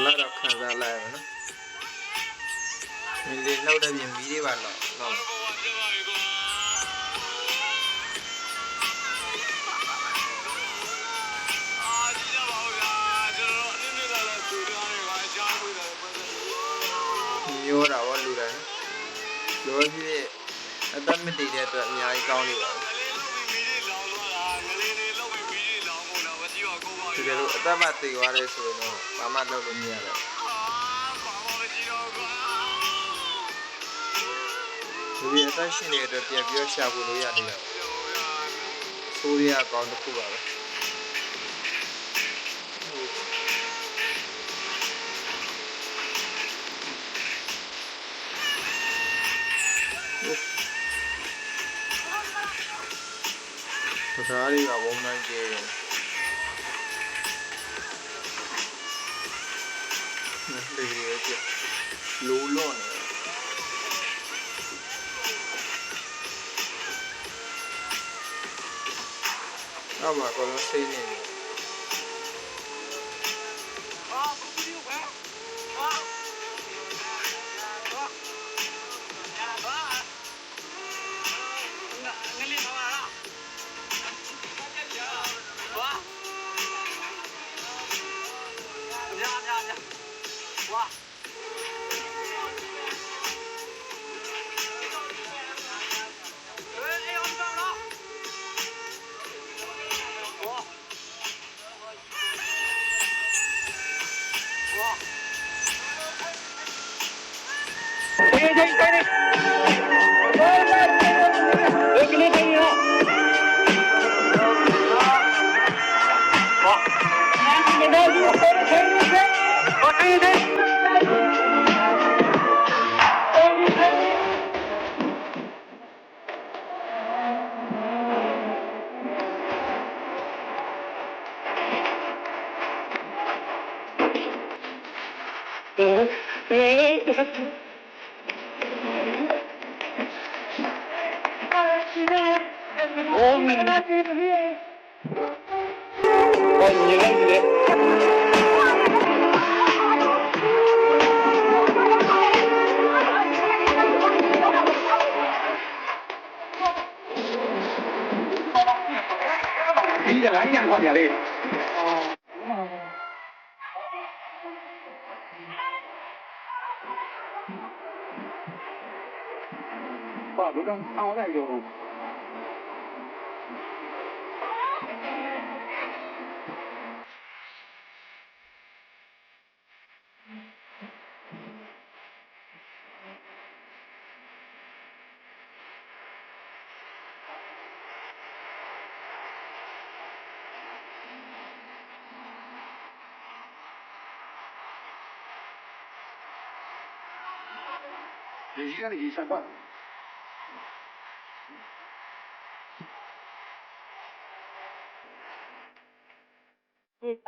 လာတော့ခံစားလိုက်ရနော်မင်းလေးလောက်တဲ့ပြင်မီးတွေပါတော့မျိုးတာဘောလူတယ်လောကြီးအသက်မတည်တဲ့အတွက်အများကြီးကောင်းနေပါဘူးဒီလိုအသက်မတည်သွားတယ်ဆိုရင်တော့ဘာမှလုပ်လို့မရတော့ဒီအသက်ရှင်နေတဲ့အတွက်ပြန်ပြောရှာဖို့လို့ရတယ်ဆိုးရအကောင်းတစ်ခုပါပဲဒါတွေကဝုန်းနိုင်ကျဲတယ်ဒီရဲ့လိုးလွန်နေအမကတော့စိတ်နေတယ်你这来年过年嘞？爸，都刚看我那就。你现在已上班。你